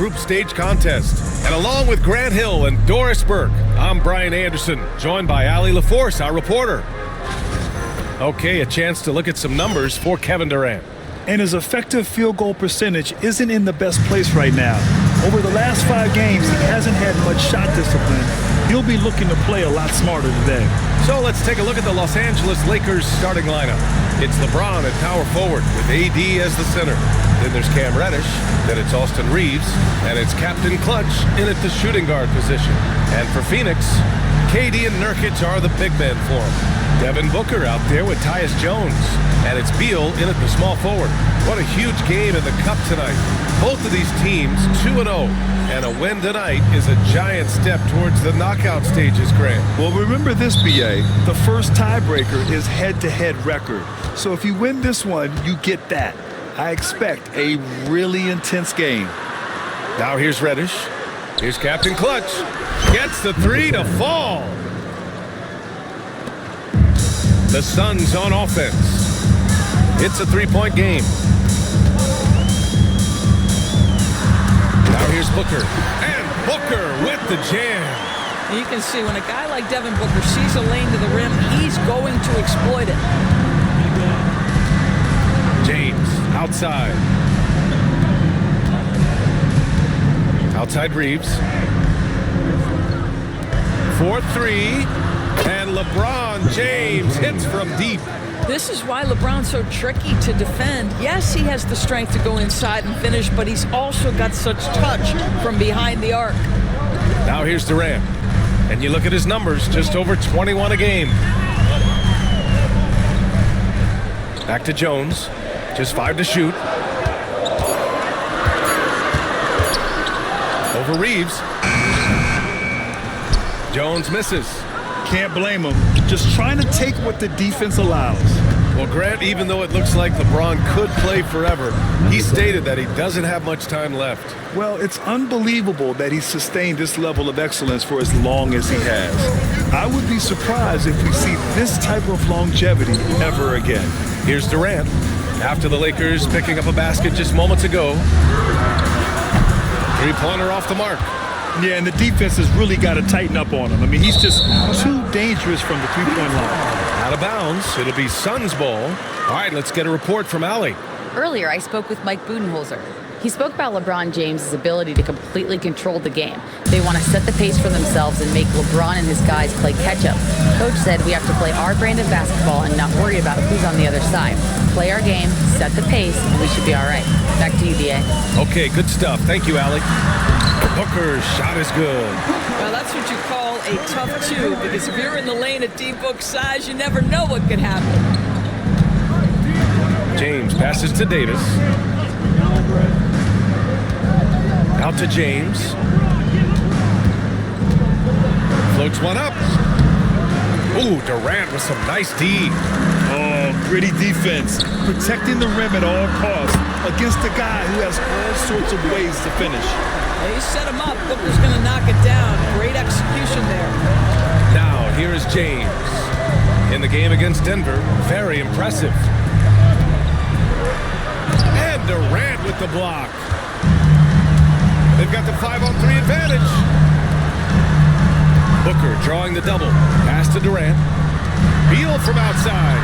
group stage contest. And along with Grant Hill and Doris Burke, I'm Brian Anderson, joined by Allie LaForce, our reporter. Okay, a chance to look at some numbers for Kevin Durant. And his effective field goal percentage isn't in the best place right now. Over the last 5 games, he hasn't had much shot discipline. He'll be looking to play a lot smarter today. So let's take a look at the Los Angeles Lakers starting lineup. It's LeBron at power forward with AD as the center. Then there's Cam Reddish, then it's Austin Reeves, and it's Captain Clutch in at the shooting guard position. And for Phoenix, KD and Nurkic are the big men for him. Devin Booker out there with Tyus Jones, and it's Beal in at the small forward. What a huge game in the Cup tonight. Both of these teams 2-0, and a win tonight is a giant step towards the knockout stages, Grant. Well, remember this, BA. The first tiebreaker is head-to-head record. So if you win this one, you get that. I expect a really intense game. Now here's Reddish. Here's Captain Clutch. Gets the 3 to fall. The Suns on offense. It's a 3-point game. Now here's Booker. And Booker with the jam. You can see when a guy like Devin Booker sees a lane to the rim, he's going to exploit it. James outside. Outside Reeves. 4-3. And LeBron James hits from deep. This is why LeBron's so tricky to defend. Yes, he has the strength to go inside and finish, but he's also got such touch from behind the arc. Now here's Durant. And you look at his numbers, just over 21 a game. Back to Jones. Just 5 to shoot. Over Reeves. Jones misses. Can't blame him. Just trying to take what the defense allows. Well, Grant, even though it looks like LeBron could play forever, he stated that he doesn't have much time left. Well, it's unbelievable that he's sustained this level of excellence for as long as he has. I would be surprised if we see this type of longevity ever again. Here's Durant. After the Lakers picking up a basket just moments ago. 3-pointer off the mark. Yeah, and the defense has really got to tighten up on him. I mean, he's just too dangerous from the 3-point line. Out of bounds. It'll be Suns ball. All right, let's get a report from Allie. Earlier, I spoke with Mike Budenholzer. He spoke about LeBron James' ability to completely control the game. They want to set the pace for themselves and make LeBron and his guys play catch-up. Coach said we have to play our brand of basketball and not worry about who's on the other side. Play our game, set the pace, and we should be all right. Back to you, B.A. Okay, good stuff. Thank you, Allie. Booker's shot is good. Well, that's what you call a tough 2, because if you're in the lane at D-Book size, you never know what could happen. James passes to Davis. Out to James. Floats one up. Ooh, Durant with some nice D. Oh, gritty defense. Protecting the rim at all costs against a guy who has all sorts of ways to finish. He set him up. Booker's going to knock it down. Great execution there. Now, here is James. In the game against Denver, very impressive. And Durant with the block. They've got the 5-on-3 advantage. Booker drawing the double. Pass to Durant. Beal from outside.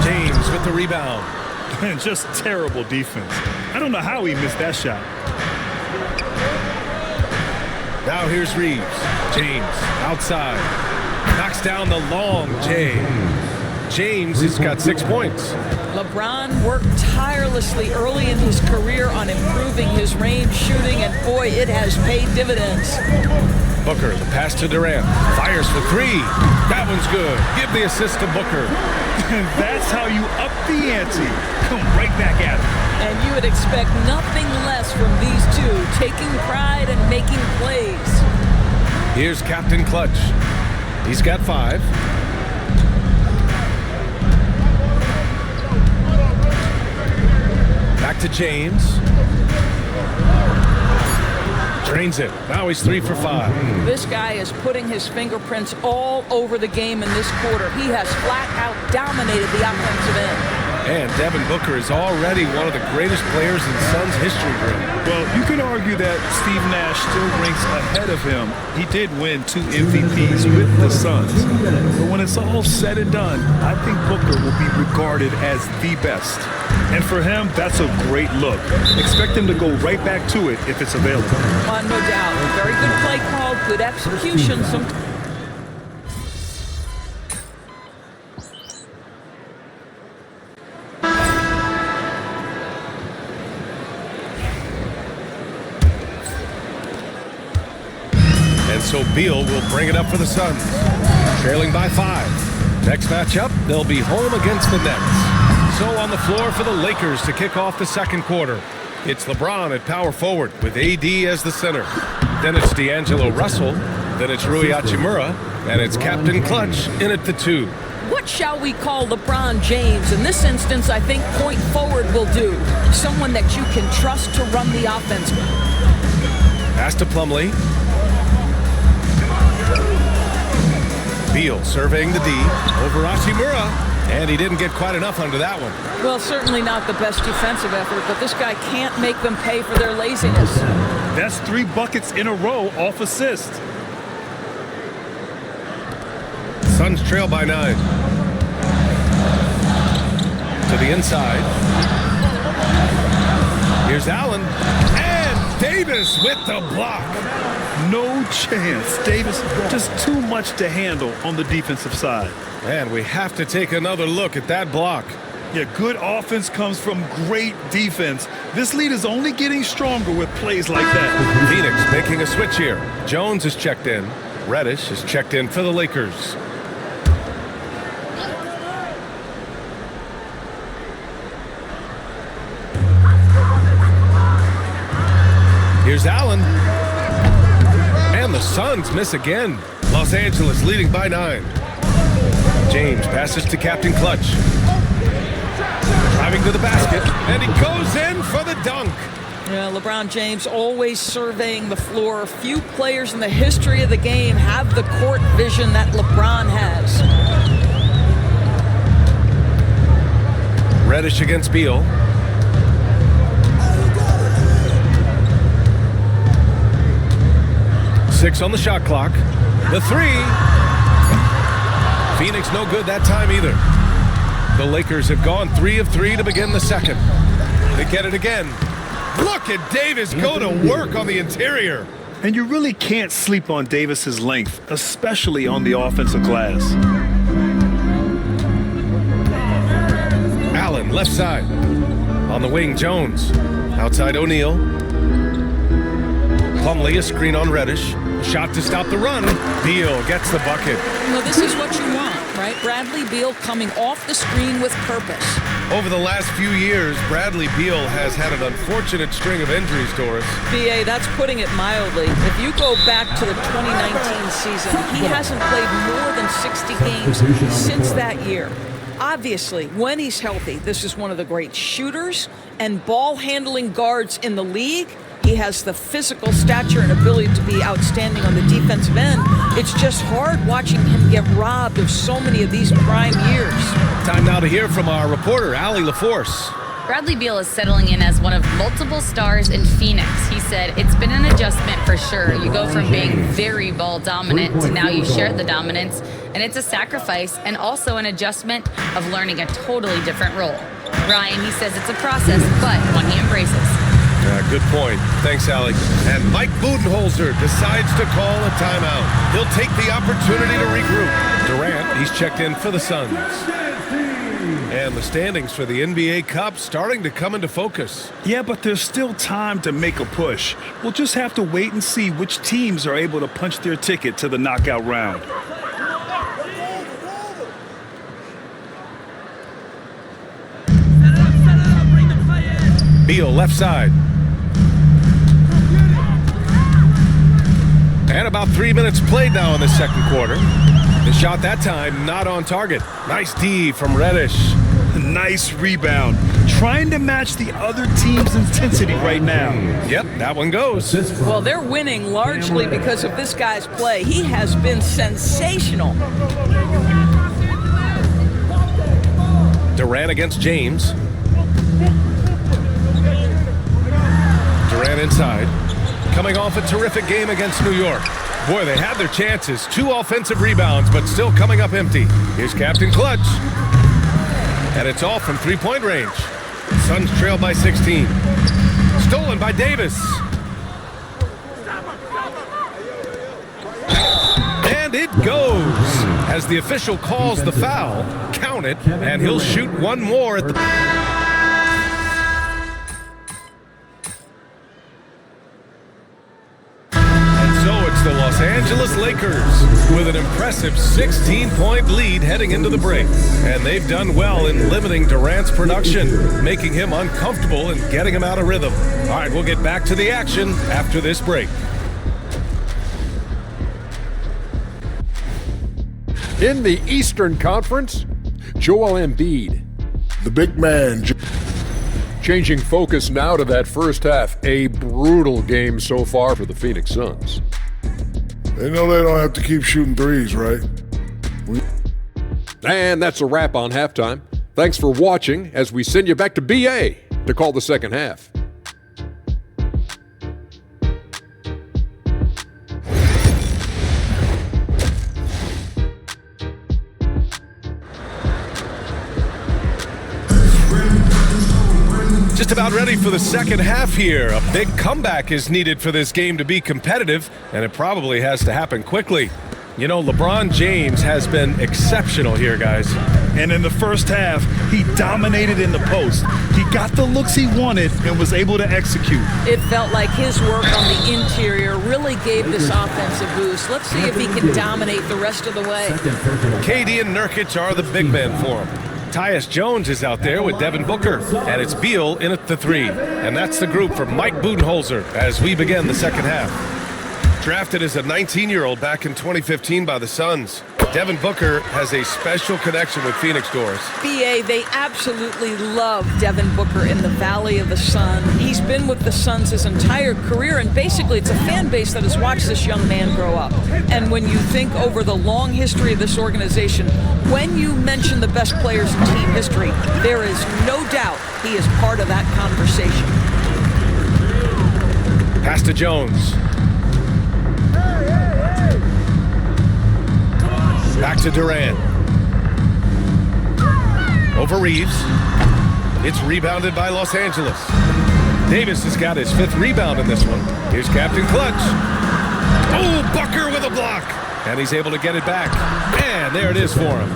James with the rebound. Man, just terrible defense. I don't know how he missed that shot. Now here's Reeves. James outside. Knocks down the long J. James has got 6 points. LeBron worked tirelessly early in his career on improving his range shooting, and boy, it has paid dividends. Booker, the pass to Durant. Fires for 3. That one's good. Give the assist to Booker. And that's how you up the ante. Come right back at him. And you would expect nothing less from these two, taking pride and making plays. Here's Captain Clutch. He's got 5. Back to James. Drains it. Now he's 3 for 5. This guy is putting his fingerprints all over the game in this quarter. He has flat out dominated the offensive end. And Devin Booker is already one of the greatest players in Suns history, Graham. Well, you could argue that Steve Nash still ranks ahead of him. He did win 2 MVPs with the Suns. But when it's all said and done, I think Booker will be regarded as the best. And for him, that's a great look. Expect him to go right back to it if it's available. No doubt. Very good play call, good execution. And so Beal will bring it up for the Suns, trailing by 5. Next matchup, they'll be home against the Nets. So on the floor for the Lakers to kick off the second quarter, it's LeBron at power forward with AD as the center. Then it's D'Angelo Russell, then it's Rui Hachimura, and it's Captain Clutch in at the 2. What shall we call LeBron James? In this instance, I think point forward will do. Someone that you can trust to run the offense. Pass to Plumlee. Beal surveying the D over Hachimura, and he didn't get quite enough under that one. Well, certainly not the best defensive effort, but this guy can't make them pay for their laziness. That's 3 buckets in a row off assist. Suns trail by 9. To the inside. Here's Allen. And Davis with the block. No chance. Davis just too much to handle on the defensive side. And we have to take another look at that block. Yeah, good offense comes from great defense. This lead is only getting stronger with plays like that. Phoenix making a switch here. Jones is checked in. Reddish is checked in for the Lakers. Here's Allen. And the Suns miss again. Los Angeles leading by 9. James passes to Captain Clutch. Driving to the basket, and he goes in for the dunk. Yeah, LeBron James always surveying the floor. Few players in the history of the game have the court vision that LeBron has. Reddish against Beal. Six on the shot clock. The 3. Phoenix no good that time either. The Lakers have gone 3 of 3 to begin the second. They get it again. Look at Davis go to work on the interior. And you really can't sleep on Davis's length, especially on the offensive glass. Allen left side. On the wing, Jones. Outside O'Neal. Plumlee a screen on Reddish. Shot to stop the run. Beal gets the bucket. Well, this is what you want, right? Bradley Beal coming off the screen with purpose. Over the last few years, Bradley Beal has had an unfortunate string of injuries, Doris. BA, that's putting it mildly. If you go back to the 2019 season, he hasn't played more than 60 games since that year. Obviously, when he's healthy, this is one of the great shooters and ball-handling guards in the league. He has the physical stature and ability to be outstanding on the defensive end. It's just hard watching him get robbed of so many of these prime years. Time now to hear from our reporter, Allie LaForce. Bradley Beal is settling in as one of multiple stars in Phoenix. He said, it's been an adjustment for sure. You go from being very ball dominant to now you share the dominance, and it's a sacrifice and also an adjustment of learning a totally different role. Ryan, he says it's a process, but one he embraces. Good point. Thanks, Allie. And Mike Budenholzer decides to call a timeout. He'll take the opportunity to regroup. Durant, he's checked in for the Suns. And the standings for the NBA Cup starting to come into focus. Yeah, but there's still time to make a push. We'll just have to wait and see which teams are able to punch their ticket to the knockout round. Beal left side. And about 3 minutes played now in the second quarter. The shot that time not on target. Nice D from Reddish. Nice rebound. Trying to match the other team's intensity right now. Yep, that one goes. Well, they're winning largely because of this guy's play. He has been sensational. Durant against James. Durant inside. Coming off a terrific game against New York. Boy, they had their chances. 2 offensive rebounds, but still coming up empty. Here's Captain Clutch. And it's all from three-point range. Suns trail by 16. Stolen by Davis. And it goes. As the official calls the foul, count it, and he'll shoot one more at the... The Los Angeles Lakers with an impressive 16-point lead heading into the break. And they've done well in limiting Durant's production, making him uncomfortable and getting him out of rhythm. All right, we'll get back to the action after this break. In the Eastern Conference, Joel Embiid, the big man. Changing focus now to that first half. A brutal game so far for the Phoenix Suns. They know they don't have to keep shooting threes, right? And that's a wrap on halftime. Thanks for watching as we send you back to BA to call the second half. Just about ready for the second half here. A big comeback is needed for this game to be competitive, and it probably has to happen quickly. You know, LeBron James has been exceptional here, guys. And in the first half, he dominated in the post. He got the looks he wanted and was able to execute. It felt like his work on the interior really gave this offense a boost. Let's see if he can dominate the rest of the way. KD and Nurkic are the big men for him. Tyus Jones is out there with Devin Booker, and it's Beal in at the 3. And that's the group for Mike Budenholzer as we begin the second half. Drafted as a 19-year-old back in 2015 by the Suns, Devin Booker has a special connection with Phoenix Doors. BA, they absolutely love Devin Booker in the Valley of the Sun. He's been with the Suns his entire career, and basically it's a fan base that has watched this young man grow up. And when you think over the long history of this organization, when you mention the best players in team history, there is no doubt he is part of that conversation. Pass to Jones. Back to Durant. Over Reeves. It's rebounded by Los Angeles. Davis has got his 5th rebound in this one. Here's Captain Clutch. Oh, Booker with a block. And he's able to get it back. And there it is for him.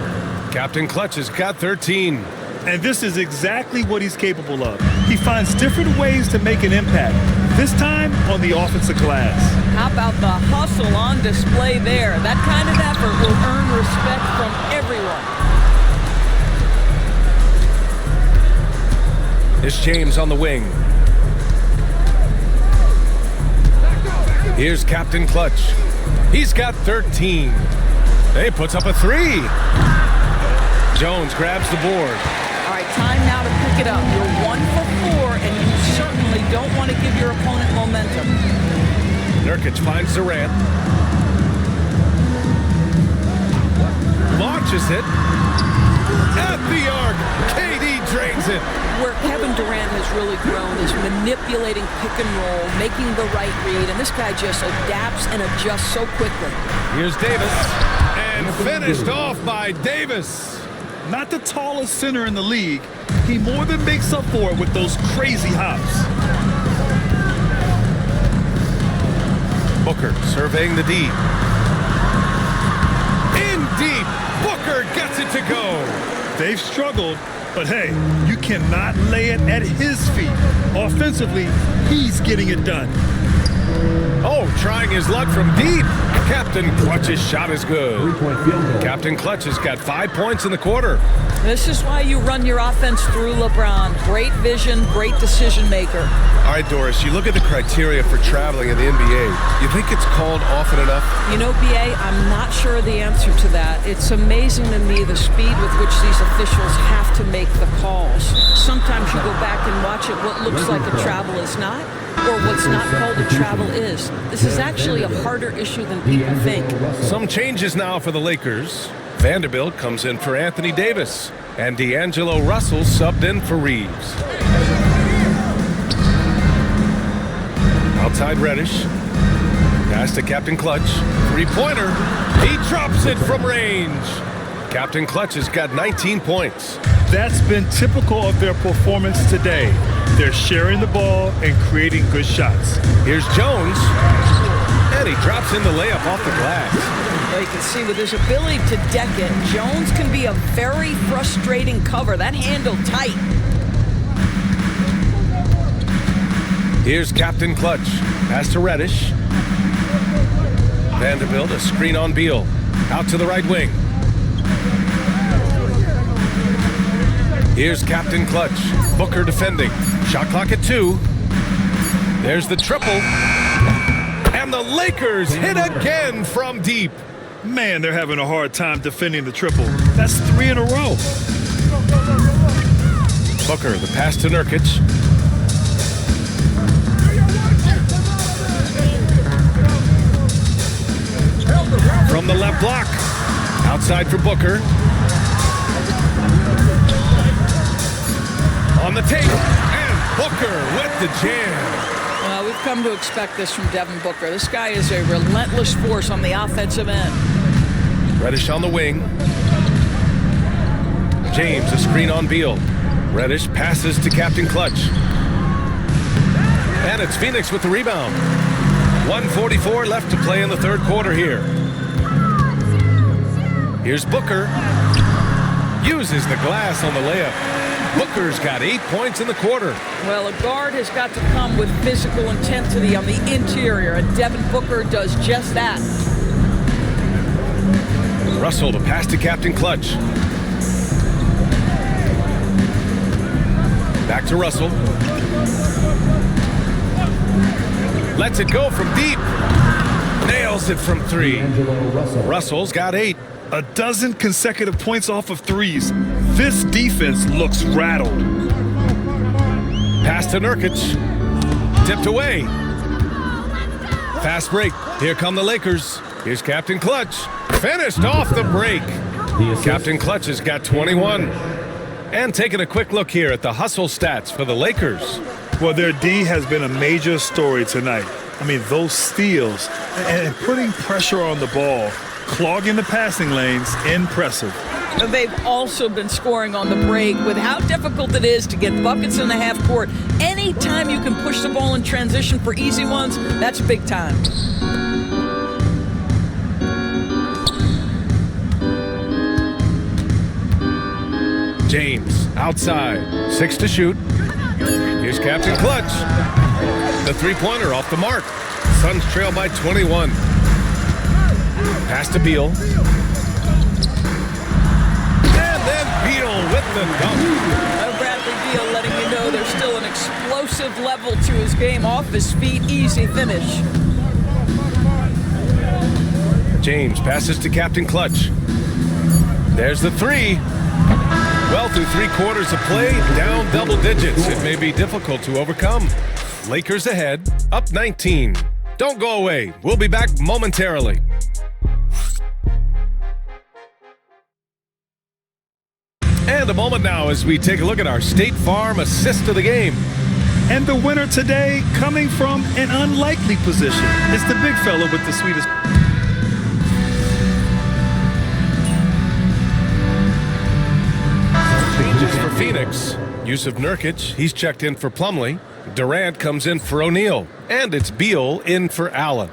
Captain Clutch has got 13. And this is exactly what he's capable of. He finds different ways to make an impact, this time on the offensive glass. How about the hustle on display there? That kind of effort will earn respect from everyone. It's James on the wing. Here's Captain Clutch. He's got 13. He puts up a 3. Jones grabs the board. All right, time now to pick it up. You're 1 for 4, and you certainly don't want to give your opponent momentum. Nurkic finds Durant. Launches it. At the arc. KD drains it. Where Kevin Durant has really grown is manipulating pick and roll, making the right read, and this guy just adapts and adjusts so quickly. Here's Davis. And finished off by Davis. Not the tallest center in the league, he more than makes up for it with those crazy hops. Booker surveying the D. In deep. Booker gets it to go. They've struggled, but hey, you cannot lay it at his feet. Offensively, he's getting it done. Oh, trying his luck from deep. Captain Clutch's shot is good. Captain Clutch has got 5 points in the quarter. This is why you run your offense through LeBron. Great vision, great decision maker. All right, Doris, you look at the criteria for traveling in the NBA. You think it's called often enough? You know, BA, I'm not sure the answer to that. It's amazing to me the speed with which these officials have to make the calls. Sometimes you go back and watch it, what looks like a travel is not, or what's not called a travel is. This is actually a harder issue than people think. Some changes now for the Lakers. Vanderbilt comes in for Anthony Davis, and D'Angelo Russell subbed in for Reeves. Outside Reddish. Pass to Captain Clutch. Three-pointer. He drops it from range. Captain Clutch has got 19 points. That's been typical of their performance today. They're sharing the ball and creating good shots. Here's Jones. And he drops in the layup off the glass. Well, you can see with his ability to deck it, Jones can be a very frustrating cover. That handle tight. Here's Captain Clutch. Pass to Reddish. Vanderbilt, a screen on Beal. Out to the right wing. Here's Captain Clutch. Booker defending. Shot clock at 2. There's the triple. And the Lakers hit again from deep. Man, they're having a hard time defending the triple. That's 3 in a row. Booker, the pass to Nurkic. From the left block. Outside for Booker. On the take. And Booker with the jam. Well, we've come to expect this from Devin Booker. This guy is a relentless force on the offensive end. Reddish on the wing. James, a screen on Beal. Reddish passes to Captain Clutch. And it's Phoenix with the rebound. 1:44 left to play in the third quarter here. Here's Booker. Uses the glass on the layup. Booker's got 8 points in the quarter. Well, a guard has got to come with physical intensity on the interior, and Devin Booker does just that. Russell to pass to Captain Clutch. Back to Russell. Lets it go from deep. Nails it from 3. Russell's got 8. A dozen consecutive points off of threes. This defense looks rattled. Pass to Nurkic. Tipped away. Fast break. Here come the Lakers. Here's Captain Clutch. Finished off the break. Captain Clutch has got 21. And taking a quick look here at the hustle stats for the Lakers. Well, their D has been a major story tonight. I mean, those steals and putting pressure on the ball, clogging the passing lanes, impressive. They've also been scoring on the break with how difficult it is to get buckets in the half court. Anytime you can push the ball in transition for easy ones, that's big time. James outside. 6 to shoot. Here's Captain Clutch. The three-pointer off the mark. Suns trail by 21. Pass to Beal. And then Beal with the dunk. Bradley Beal letting you know there's still an explosive level to his game. Off his feet, easy finish. James passes to Captain Clutch. There's the 3. Well, through 3 quarters of play, down double digits. It may be difficult to overcome. Lakers ahead, up 19. Don't go away. We'll be back momentarily. And a moment now as we take a look at our State Farm assist of the game. And the winner today coming from an unlikely position. It's the big fella with the sweetest. Changes for Phoenix. Yusuf Nurkic, he's checked in for Plumlee. Durant comes in for O'Neal. And it's Beal in for Allen.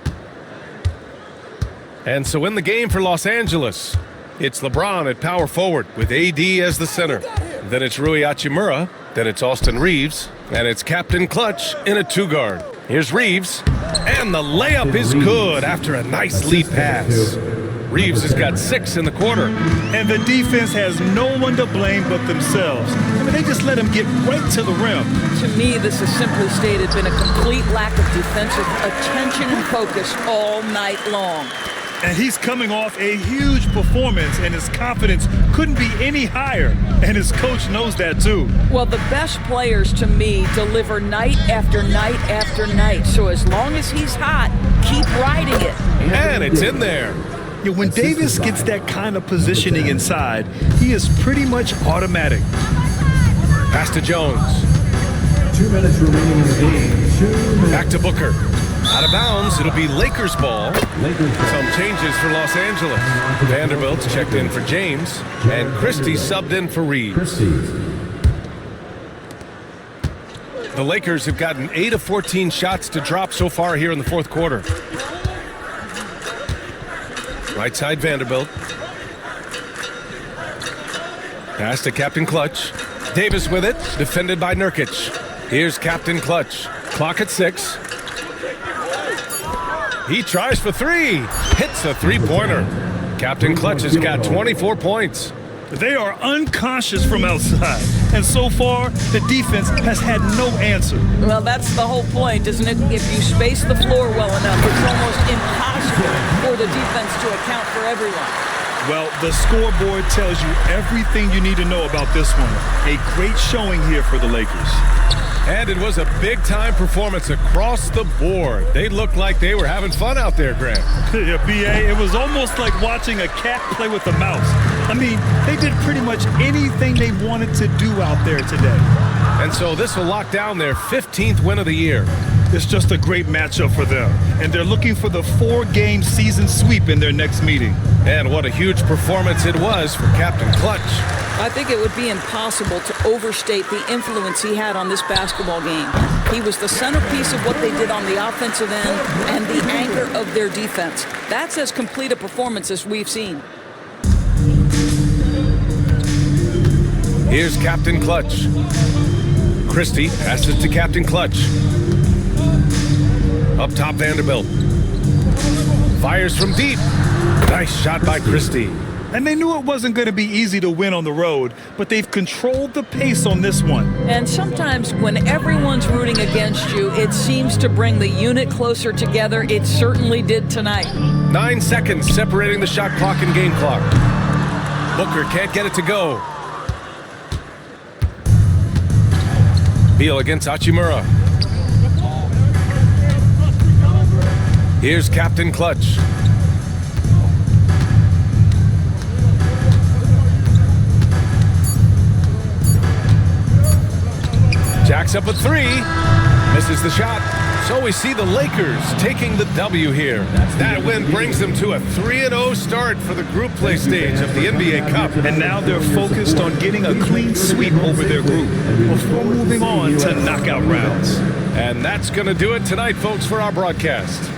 And so in the game for Los Angeles, it's LeBron at power forward with AD as the center. Then it's Rui Hachimura. Then it's Austin Reeves. And it's Captain Clutch in a 2-guard. Here's Reeves. And the layup is good after a nice lead pass. Reeves has got 6 in the quarter. And the defense has no one to blame but themselves. I mean, they just let him get right to the rim. To me, this has simply stated been a complete lack of defensive attention and focus all night long. And he's coming off a huge performance, and his confidence couldn't be any higher. And his coach knows that, too. Well, the best players, to me, deliver night after night after night. So as long as he's hot, keep riding it. And it's in there. Yeah, when Davis gets that kind of positioning inside, he is pretty much automatic. Pass to Jones. 2 minutes remaining in the game. 2 minutes. Back to Booker. Out of bounds. It'll be Lakers ball. Lakers. Some changes for Los Angeles. Vanderbilt's checked in for James, and Christie subbed in for Reeves. Christie. The Lakers have gotten 8 of 14 shots to drop so far here in the fourth quarter. Right side Vanderbilt. Pass to Captain Clutch. Davis with it, defended by Nurkic. Here's Captain Clutch. Clock at 6. He tries for 3. Hits a three-pointer. Captain Clutch has got 24 points. They are unconscious from outside, and so far, the defense has had no answer. Well, that's the whole point, isn't it? If you space the floor well enough, it's almost impossible for the defense to account for everyone. Well, the scoreboard tells you everything you need to know about this one. A great showing here for the Lakers. And it was a big-time performance across the board. They looked like they were having fun out there, Grant. Yeah, B.A., it was almost like watching a cat play with a mouse. I mean, they did pretty much anything they wanted to do out there today. And so this will lock down their 15th win of the year. It's just a great matchup for them, and they're looking for the 4-game season sweep in their next meeting. And what a huge performance it was for Captain Clutch. I think it would be impossible to overstate the influence he had on this basketball game. He was the centerpiece of what they did on the offensive end and the anchor of their defense. That's as complete a performance as we've seen. Here's Captain Clutch. Christie passes to Captain Clutch. Up top, Vanderbilt. Fires from deep. Nice shot by Christie. And they knew it wasn't going to be easy to win on the road, but they've controlled the pace on this one. And sometimes when everyone's rooting against you, it seems to bring the unit closer together. It certainly did tonight. 9 seconds separating the shot clock and game clock. Booker can't get it to go. Beal against Hachimura. Here's Captain Clutch. Jacks up a 3. Misses the shot. So we see the Lakers taking the W here. That win brings them to a 3-0 start for the group play stage of the NBA Cup. And now they're focused on getting a clean sweep over their group before moving on to knockout rounds. And that's going to do it tonight, folks, for our broadcast.